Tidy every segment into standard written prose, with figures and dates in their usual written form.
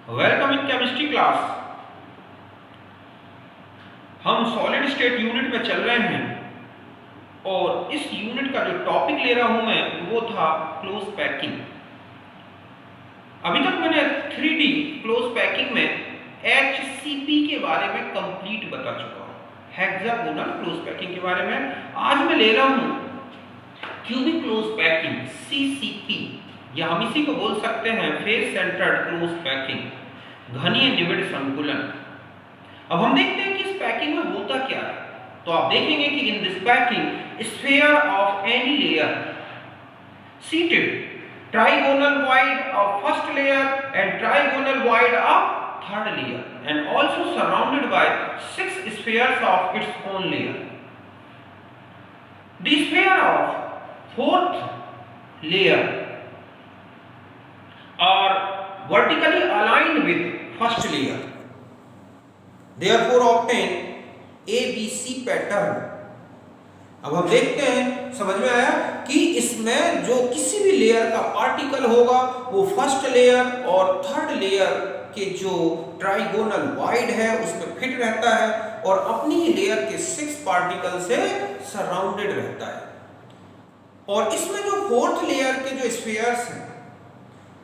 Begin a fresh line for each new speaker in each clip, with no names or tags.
Welcome in chemistry class. हम solid state unit में चल रहे हैं और इस यूनिट का जो टॉपिक ले रहा हूं मैं वो था क्लोज पैकिंग। अभी तक मैंने 3D क्लोज पैकिंग में HCP के बारे में कंप्लीट बता चुका हूं, हेक्सागोनल क्लोज पैकिंग के बारे में। आज मैं ले रहा हूं क्यूबिक क्लोज पैकिंग CCP, या हम इसी को बोल सकते हैं फेस सेंटर्ड क्लोज पैकिंग, घनीय निविड़ संकुलन। अब हम देखते हैं कि इस पैकिंग में होता क्या है। तो आप देखेंगे कि in this packing sphere of any layer seated trigonal void of first layer and trigonal void of third layer and also surrounded by 6 spheres of its own layer. The sphere of fourth layer are vertically aligned with first layer, therefore obtain ABC pattern। अब हम देखते हैं, समझ में आया कि इसमें जो किसी भी लेयर का पार्टिकल होगा वो फर्स्ट लेयर और थर्ड लेयर के जो ट्राइगोनल वाइड है उसमें फिट रहता है और अपनी ही लेयर के 6 पार्टिकल से सराउंडेड रहता है। और इसमें जो फोर्थ लेयर के जो स्फीयर्स हैं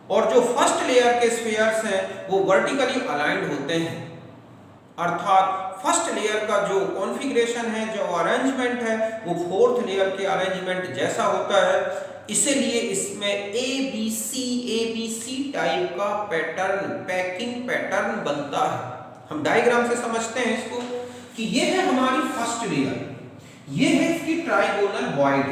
और जो फर्स्ट लेयर के स्फीयर्स हैं वो वर्टिकली अलाइंड होते हैं, अर्थात फर्स्ट लेयर का जो कॉन्फ़िगरेशन है, जो अरेंजमेंट है वो फोर्थ लेयर के अरेंजमेंट जैसा होता है। इसीलिए इसमें ABC टाइप का पैटर्न, पैकिंग पैटर्न बनता है। हम डायग्राम से समझते हैं इसको कि ये है हमारी फर्स्ट लेयर, ये है इसकी ट्राइगोनल वॉइड,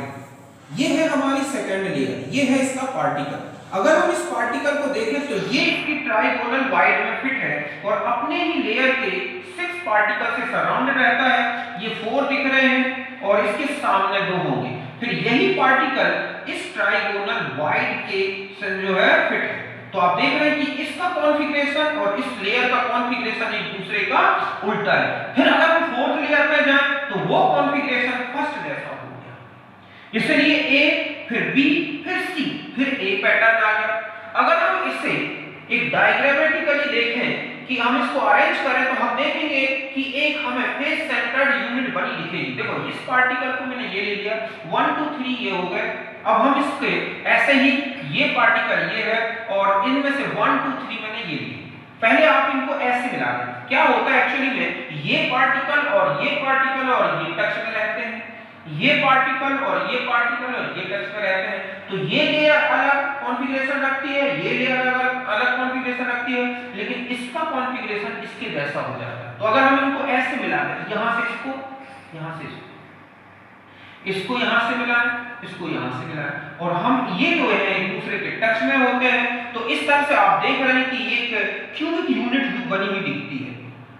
ये है हमारी सेकंड लेयर, ये है इसका पार्टिकल। अगर हम इस पार्टिकल को देखें तो ये इसकी ट्राइगोनल वाइड में फिट है और अपने ही लेयर के 6 पार्टिकल से सराउंडेड रहता है। ये 4 दिख रहे हैं और इसके सामने 2 होंगे। फिर यही पार्टिकल इस ट्राइगोनल वाइड के से जो है फिट है। तो आप देख रहे हैं कि इसका कॉन्फ़िगरेशन और इस लेयर का कॉन्फ़िगरेशन एक दूसरे का उल्टा है। फिर अगर हम फोर्थ लेयर पे जाएं तो वो कॉन्फ़िगरेशन फर्स्ट जैसा हो गया। इसलिए A, फिर B, फिर C, फिर A पैटर्न आ गया। अगर हम इसे एक डायग्रामेटिकली देखें कि हम इसको अरेंज करें तो हम देखेंगे कि एक हमें फेस सेंटर्ड यूनिट बनी दिखेगी। देखो इस पार्टिकल को मैंने ये ले लिया, 1 2 3 ये हो गए। अब हम इसके ऐसे ही ये पार्टिकल ये है और इनमें से 1 2 3 मैंने ये लिए। पहले आप इनको ऐसे मिला दें, क्या होता है एक्चुअली में ये पार्टिकल और ये पार्टिकल और ये टच में रहते हैं, ये पार्टिकल और ये पार्टिकल और ये टच में रहते हैं। तो ये लेयर अलग कॉन्फ़िगरेशन रखती है, ये लेयर अलग कॉन्फ़िगरेशन रखती है, लेकिन इसका कॉन्फ़िगरेशन इसके जैसा हो जाता है। तो अगर हम इनको ऐसे मिला दें, यहां से इसको, यहां से इसको यहां से मिलाएं, इसको यहां से मिलाएं और हम ये जो है एक दूसरे के टच में होते हैं, तो इस तरह से आप देख रहे हैं कि ये एक क्यूबिक यूनिट बनी हुई दिखती है।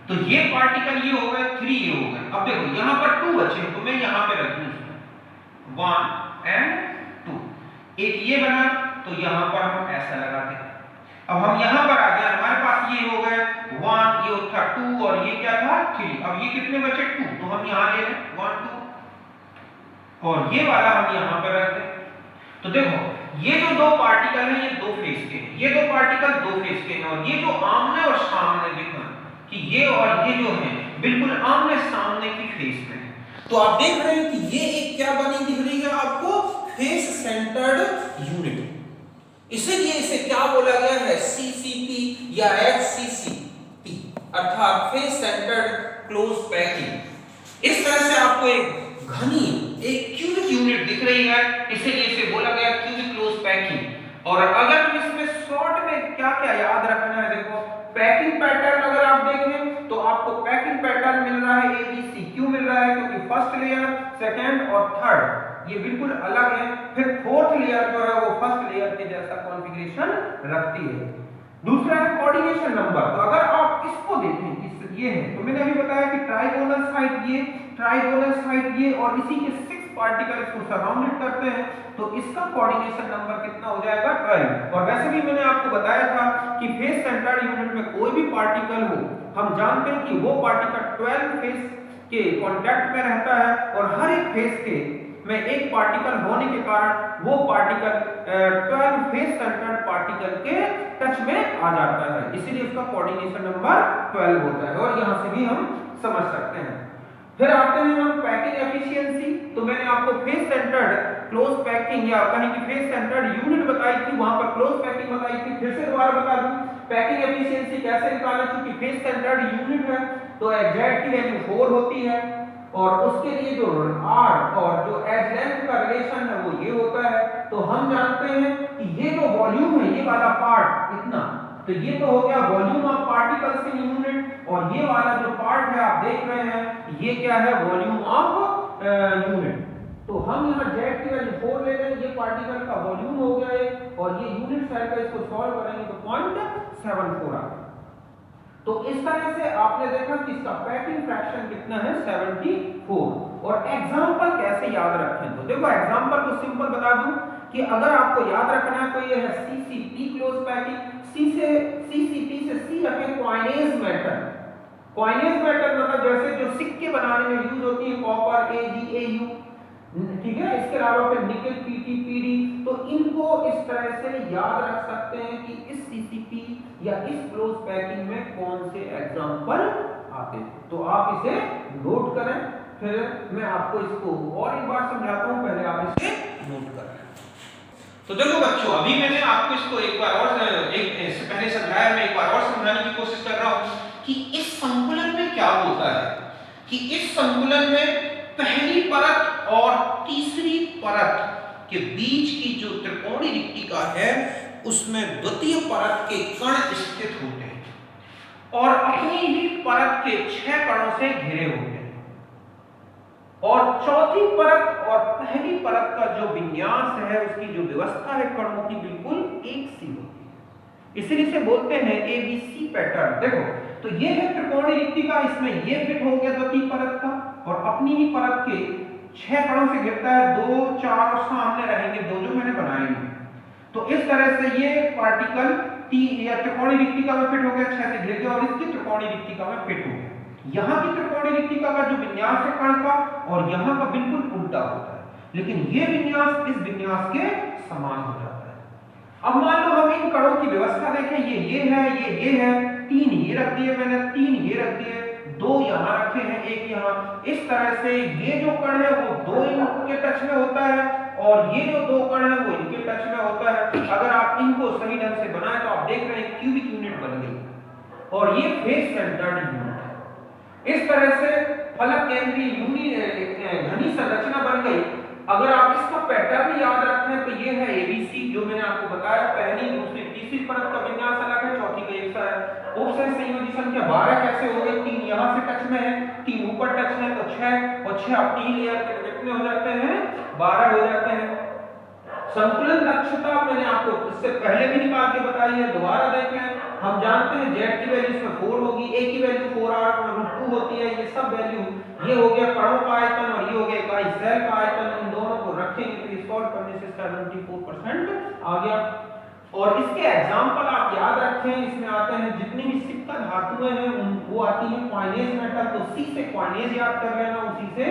तो ये पार्टिकल ये हो गए, 3 ये हो गए। अब देखो यहां पर 2 बचे तो मैं यहां पे रख दूं 1 एंड 2। एक ये बना तो यहां पर हम ऐसा लगाते हैं। अब हम यहां पर आ गए, हमारे पास ये हो गए 1, ये था 2 और ये क्या था 3। अब ये कितने बचे 2, तो हम यहां ले लें 1 2 और ये वाला हम यहां पर रख दें। तो देखो ये जो 2 पार्टिकल हैं ये 2 फेस के हैं, ये 2 पार्टिकल 2 फेस के हैं और ये जो आमने और सामने दिखा कि ये और ये जो है बिल्कुल आमने सामने की फेस में है। तो आप देख रहे हैं कि ये एक क्या बनी दिख रही है आपको, फेस सेंटर्ड यूनिट। इसीलिए इसे क्या बोला गया है, CCP या FCCP, अर्थात फेस सेंटर्ड क्लोज पैकिंग। इस तरह से आपको एक घनी, एक क्यूबिक यूनिट दिख रही है, इसीलिए इसे बोला गया क्यूबिक क्लोज पैकिंग। और अगर हम इसमें शॉर्ट में क्या क्या याद रखना है, देखो पैकिंग पैटर्न अगर आप देखें तो आपको पैकिंग पैटर्न मिल रहा है ABC। क्यों मिल रहा है, क्योंकि फर्स्ट लेयर, सेकंड और थर्ड ये बिल्कुल अलग है। फिर फोर्थ लेयर जो है वो फर्स्ट लेयर के जैसा कॉन्फ़िगरेशन रखती है। दूसरा है कोऑर्डिनेशन नंबर। तो अगर आप इसको देखें ये है, तो मैंने अभी बताया कि ट्राइगोनल साइड ये, ट्राइगोनल साइड ये और इसी के 6 पार्टिकल इसको सराउंडेड करते हैं, तो इसका कोऑर्डिनेशन नंबर कितना हो जाएगा 12। और वैसे भी मैंने आपको बताया था कि फेस सेंटर्ड यूनिट में कोई भी पार्टिकल हो, हम जानते हैं कि वो पार्टिकल 12 फेस के कांटेक्ट में रहता है और हर एक फेस के में एक पार्टिकल होने के कारण वो पार्टिकल 12 फेस सेंटर्ड पार्टिकल के टच में आ जाता है, इसीलिए उसका कोऑर्डिनेशन नंबर 12 होता है और यहाँ से भी हम समझ सकते हैं। फिर आते हैं हम पैकिंग एफिशिएंसी। तो मैंने आपको फेस सेंटर्ड क्लोज पैकिंग या कहीं की फेस सेंटर्ड यूनिट बताई थी, वहां पर क्लोज पैकिंग बताई थी, फिर से दोबारा बता दूं पैकिंग एफिशिएंसी कैसे निकालें, क्योंकि फेस सेंटर्ड यूनिट है तो एग्जैक्ट की वैल्यू 4 होती है और उसके लिए जो r और जो एज लेंथ का रिलेशन है वो ये होता है। तो हम जानते हैं कि ये जो वॉल्यूम है, ये वाला पार्ट इतना, तो ये तो हो गया volume of particles in unit, और ये वाला जो पार्ट है आप देख रहे हैं ये क्या है, वॉल्यूम ऑफ यूनिट। तो हम यहाँ z की वैल्यू 4 ले रहे हैं, ये पार्टिकल का वॉल्यूम हो गया है और ये यूनिट सेल का, इसको सॉल्व करेंगे तो 0.74 आ गया। तो इस तरह से आपने देखा कि इसका पैकिंग फ्रैक्शन कितना है 74। और एग्जांपल कैसे याद रखें, तो देखो एग्जांपल को सिंपल बता दूं कि अगर आपको याद रखना है तो ये है सीसीपी क्लोज पैकिंग, सी से सीसीपी से सी रखें कॉइनेज मेटल। कॉइनेज मेटल मतलब जैसे जो सिक्के बनाने में यूज होती है कॉपर AgAu, ठीक है, इसके अलावा फिर निकल Pt Pd, तो इनको इस तरह से याद रख सकते हैं कि इस सीसीपी या इस क्लोज पैकिंग में कौन से एग्जांपल आते हैं। तो आप इसे नोट करें, फिर मैं आपको इसको और एक बार समझाता हूं, पहले आप इसे नोट करें। तो देखो बच्चों, अभी मैंने आपको इसको एक बार और इससे पहले समझाया, मैं एक बार और समझाने की कोशिश कर रहा हूं कि इस संकुलन में क्या होता है, कि इस संकुलन में पहली परत और तीसरी परत के बीच की जो त्रिकोणीय रिक्तिका है उसमें द्वितीय परत के कण स्थित होते हैं और अपनी ही परत के 6 कणों से घिरे होते हैं, और चौथी परत और पहली परत का जो विन्यास है, उसकी जो व्यवस्था है कणों की, बिल्कुल एक सी होती है, इसलिए इसे बोलते हैं ABC पैटर्न। देखो तो ये है त्रिकोणीय रिक्तिका, इसमें ये फिट हो गया द्वितीय परत का और अपनी ही परत के 6 कणों से घिरता है, 2 4 और सामने रहेंगे 2 जो मैंने बनाए हैं। तो इस तरह से ये पार्टिकल या त्रिकोणीय रिक्तिका में फिट हो गया, 6 से घिर गया और इसकी त्रिकोणीय रिक्तिका में फिट हो गया। यहाँ की त्रिकोणीय रिक्तिका का जो विन्यास है कण का और यहाँ का बिल्कुल उल्टा होता है, लेकिन ये विन्यास इस विन्यास के समान हो जाता है। अब मान लो हम इन कणों की व्यवस्था देखें, ये है, ये है, 3 ये रख दिए मैंने, 3 ये रख दिए, 2 यहाँ रखे हैं, 1 यहाँ। इस तरह से ये जो कण है वो 2 इनके टच में होता है और ये जो 2 कण है वो इनके टच में होता है। अगर आप इनको सही ढंग से बनाएं तो आप देख रहे हैं क्यूबिक यूनिट बन गई और ये फेस सेंटर्ड यूनिट है। इस तरह से फलक केंद्रीय घनी संरचना बन गई। अगर आप इसका पैटर्न याद रखें तो ये है ABC, जो मैंने आपको बताया, पहली दूसरी तीसरी परत का विन्यास अलग है, चौथी का एक सा है। उपसय संयोजी संख्या 12 कैसे हो गई, 3 यहाँ से टच में है, 3 ऊपर टच में, तो 6 और 6 अपनी ही लेयर के कितने हो जाते हैं, 12 हो जाते हैं। संकुलन दक्षता मैंने आपको इससे पहले भी निकाल के बताई है, दोबारा देखें। हम जानते हैं z की वैल्यू इसमें 4 होगी, a की वैल्यू 4r/√2 होती है, ये सब वैल्यू, ये हो गया कणों का आयतन और ये हो गया इकाई सेल का आयतन, इन दोनों को रखेंगे तो ये सॉल्व करने से 74% आ गया। और इसके एग्जांपल आप याद रखें, इसमें आते हैं जितनी भी सिक्का धातुएं हैं वो आती हैं कॉइनेज मेटल, तो C से कॉइनेज याद कर लेना, उसी से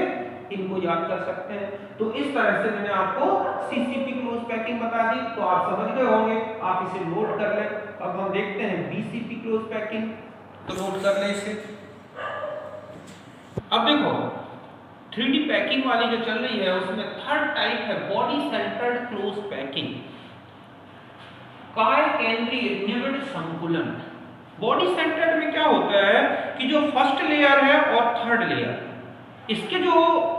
इनको याद कर सकते हैं। तो इस तरह से मैंने आपको सीसीपी क्लोज पैकिंग बता दी, तो आप समझ गए होंगे, आप इसे नोट कर लें। अब हम देखते हैं बीसीपी क्लोज पैकिंग, तो नोट कर लें इसे। अब देखो 3D पैकिंग वाली जो चल रही है उसमें थर्ड टाइप है बॉडी सेंटर्ड क्लोज पैकिंग, काय केंद्रीय निविड़ संकुलन। बॉडी सेंटर्ड में क्या होता है कि जो फर्स्ट लेयर है और थर्ड लेयर, इसके जो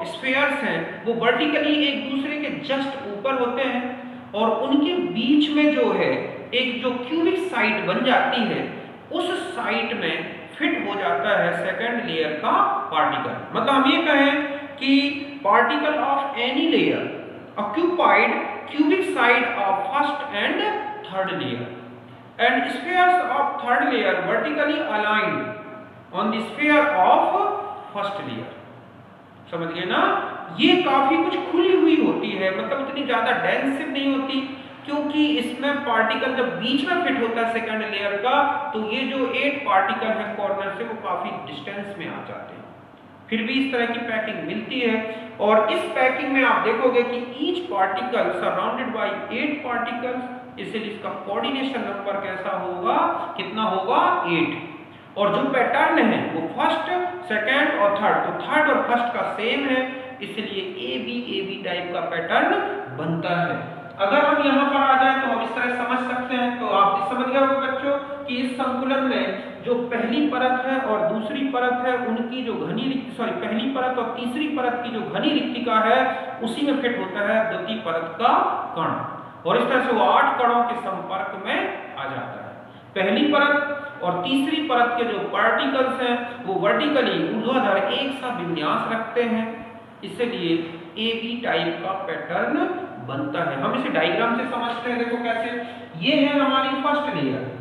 स्फीयर्स हैं वो वर्टिकली एक दूसरे के जस्ट ऊपर होते हैं और उनके बीच में जो है एक जो क्यूबिक साइट बन जाती है, उस साइट में फिट हो जाता है सेकंड लेयर का पार्टिकल। मतलब हम ये कहें कि particle of any layer occupied cubic side of first and third layer and spheres of third layer vertically aligned on the sphere of first layer. समझ गए ना, ये काफी कुछ खुली हुई होती है, मतलब इतनी ज्यादा डेंसिव नहीं होती, क्योंकि इसमें पार्टिकल जब बीच में फिट होता है सेकंड लेयर का, तो ये जो 8 पार्टिकल है कॉर्नर से वो काफी डिस्टेंस में आ जाते हैं। फिर भी इस तरह की पैकिंग मिलती है और इस पैकिंग में आप देखोगे कि each particle surrounded by 8 particles इसलिए इसका कोऑर्डिनेशन नंबर कैसा होगा, कितना होगा 8। और जो पैटर्न है वो फर्स्ट, सेकंड और थर्ड, तो थर्ड और फर्स्ट का सेम है, इसलिए ए बी टाइप का पैटर्न बनता है। अगर हम यहाँ पर आ जाए तो हम इस तरह समझ सकते हैं, तो आप समझ गए होंगे बच्चों कि इस संकुलन में जो पहली परत है और दूसरी परत है उनकी जो घनी पहली परत और तीसरी परत की जो घनी रिक्तिका है उसी में फिट होता है द्वितीय परत का कण, और इस तरह से वो 8 कणों के संपर्क में आ जाता है। पहली परत और तीसरी परत के जो पार्टिकल्स हैं वो वर्टिकली ऊर्ध्वाधर एक सा विन्यास रखते हैं, इसलिए ए बी टाइप का पैटर्न बनता है। हम इसे डायग्राम से समझते हैं, देखो कैसे। ये है हमारी फर्स्ट लेयर,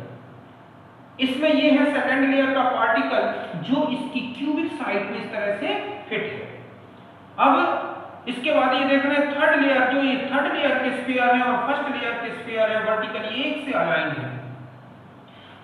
इसमें ये है सेकंड लेयर का पार्टिकल जो इसकी क्यूबिक साइड में इस तरह से फिट है। अब इसके बाद ये देख रहे हैं थर्ड लेयर, जो ये थर्ड लेयर के स्फीयर है और फर्स्ट लेयर के स्फीयर है वर्टिकली एक से अलाइन है,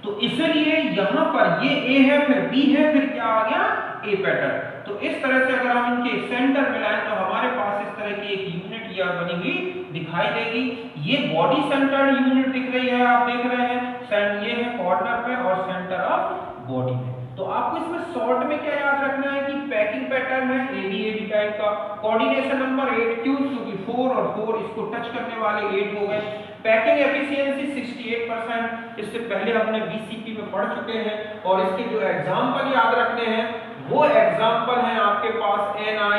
तो इसलिए यहां पर ये ए है, फिर बी है, फिर क्या आ गया ए पैटर्न। तो इस तरह से अगर हम इनके सेंटर मिलाएं तो हमारे पास इस तरह की एक यूनिट यह बनी हुई दिखाई देगी। ये बॉडी सेंटर्ड यूनिट दिख रही है, आप देख रहे हैं, ये है कॉर्नर पे और सेंटर ऑफ बॉडी पे। तो आपको इसमें शॉर्ट में क्या याद रखना है कि पैकिंग पैटर्न है ए बी टाइप का, कोऑर्डिनेशन नंबर 8 क्यों, क्योंकि 4 और 4 इसको टच करने वाले 8 हो गए। पैकिंग एफिशिएंसी 68%, इससे पहले हमने बीसीपी में पढ़ चुके हैं, और इसके जो एग्जांपल याद रखने हैं वो एग्जांपल है आपके पास NA,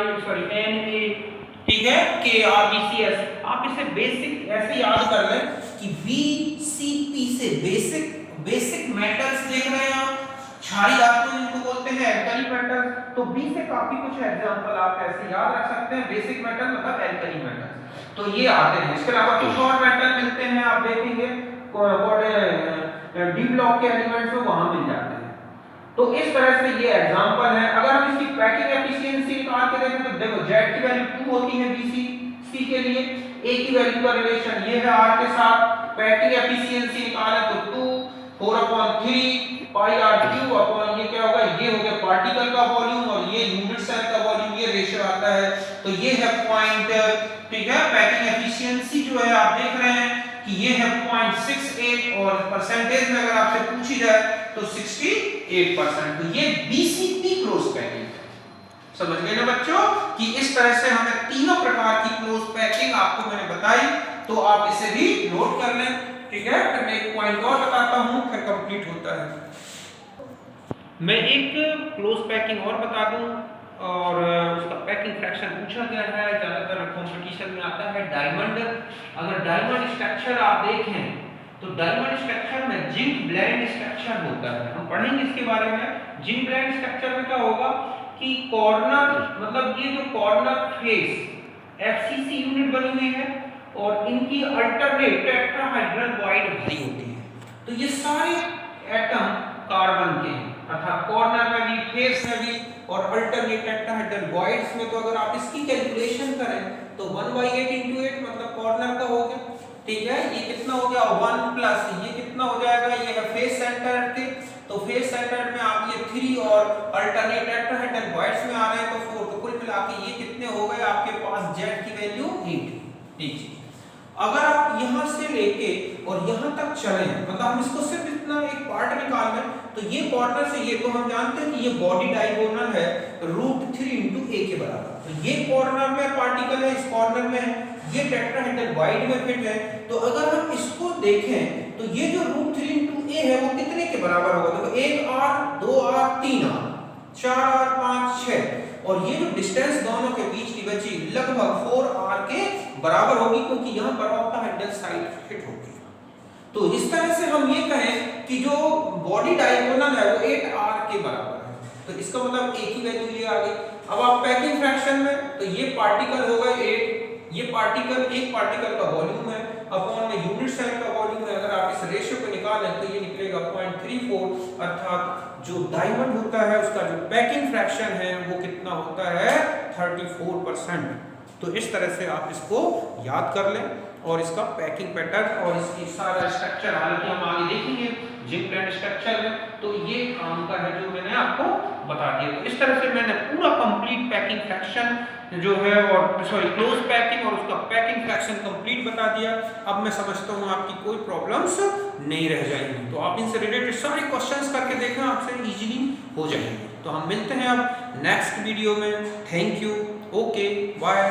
ठीक है, KRBCS। आप इसे बेसिक ऐसे याद कर लें कि BCP से बेसिक मेटल्स देख रहे हैं आप, क्षारीय धातु इनको बोलते हैं एल्कली मेटल्स, तो बी से काफी कुछ एग्जांपल आप ऐसे याद रख सकते हैं। बेसिक मेटल मतलब एल्कली मेटल्स, तो ये आते हैं। इसके अलावा कुछ और मेटल मिलते हैं, आप देखेंगे डी ब्लॉक के एलिमेंट्स में वहां मिल जाते हैं। तो इस तरह से ये एग्जांपल है। अगर हम इसकी पैकिंग एफिशिएंसी निकाल के देखें तो देखो Z की वैल्यू 2 होती है BC के लिए, A की वैल्यू का रिलेशन ये है R के साथ। पैकिंग एफिशिएंसी निकालें तो 2 4/3 पाई R³ अपॉन ये क्या होगा, ये हो गया पार्टिकल का वॉल्यूम और ये यूनिट सेल का वॉल्यूम, ये रेशियो आता है। तो ये है पॉइंट, ठीक है। पैकिंग एफिशिएंसी जो है आप देख रहे हैं कि ये है 0.68 और परसेंटेज में अगर आपसे पूछी जाए तो 68%। तो ये BCP क्लोज पैकिंग है। समझ गए ना बच्चों कि इस तरह से हमें तीनों प्रकार की क्लोज पैकिंग आपको मैंने बताई, तो आप इसे भी नोट कर लें, ठीक है। फिर मैं एक पॉइंट और बताता हूं, फिर कंप्लीट होता है। मैं एक क्लोज पैकिंग और बता दूं, और उसका पैकिंग फ्रैक्शन पूछा गया है, ज्यादातर कंपटीशन में आता है डायमंड। अगर डायमंड स्ट्रक्चर आप देखें तो डायमंड स्ट्रक्चर में जिंक ब्लेंड स्ट्रक्चर होता है, हम पढ़ेंगे इसके बारे में। जिंक ब्लेंड स्ट्रक्चर में क्या होगा कि कॉर्नर, मतलब ये जो कॉर्नर फेस FCC यूनिट बनी हुई है और इनकी अल्टरनेट टेट्राहाइड्रल बॉन्ड भारी होती है, तो ये सारे एटम कार्बन के हैं, अर्थात कॉर्नर में भी, फेस में भी और अल्टरनेट टेट्राहाइड्रल बॉन्ड्स में। तो अगर आप इसकी कैलकुलेशन करें तो 1/8 × 8 मतलब कॉर्नर का हो गया, ठीक है। ये कितना हो गया 1 प्लस ये कितना हो जाएगा, ये है फेस सेंटर के, तो फेस सेंटर में आप ये 3 और अल्टरनेट टेट्राहाइड्रल बॉन्ड्स में आ रहे हैं तो 4, तो कुल मिला के ये कितने हो गए आपके पास Z की वैल्यू 8, ठीक है। अगर आप यहां से लेके और यहां तक चले, मतलब हम इसको सिर्फ इतना एक पार्ट निकाल लें तो ये कॉर्नर से ये, तो हम जानते हैं कि ये बॉडी डायगोनल है √3 × A के बराबर, तो ये कॉर्नर में पार्टिकल है, इस कॉर्नर में है, ये टेट्राहेड्रल बॉन्ड में फिट है। तो अगर हम इसको देखें तो ये जो √3 × A है वो कितने के बराबर होगा, देखो 1R 2R 3R 4R 5 6, और ये जो डिस्टेंस दोनों के बीच की बची लगभग 4R के बराबर होगी, क्योंकि यहाँ पर ऑक्टाहेड्रल साइड फिट होगी। तो इस तरह से हम ये कहें कि जो बॉडी डायगोनल है वो 8R के बराबर है, तो इसका मतलब A की वैल्यू ये आ गई। अब आप पैकिंग फ्रैक्शन में तो ये पार्टिकल होगा 8, ये पार्टिकल, एक पार्टिकल का वॉल्यूम है अपॉन में यूनिट सेल का वॉल्यूम है। अगर आप इस रेशियो को निकालें तो ये निकलेगा 0.34, अर्थात जो डायमंड होता है उसका जो पैकिंग फ्रैक्शन है वो कितना होता है 34%। तो इस तरह से आप इसको याद कर लें, और इसका पैकिंग पैटर्न और इसकी सारा स्ट्रक्चर, हालांकि हम आगे देखेंगे जिंक ब्लेंड स्ट्रक्चर में, तो ये काम का है जो मैंने आपको बता दिया। तो इस तरह से मैंने पूरा कंप्लीट पैकिंग फ्रैक्शन जो है और सॉरी क्लोज पैकिंग और उसका पैकिंग फ्रैक्शन कंप्लीट बता दिया। अब मैं समझता हूँ आपकी कोई प्रॉब्लम्स नहीं रह जाएंगी, तो आप इनसे रिलेटेड सारे क्वेश्चंस करके देखें, आपसे इजीली हो जाएंगे। तो हम मिलते हैं अब नेक्स्ट वीडियो में। Thank you, okay, bye.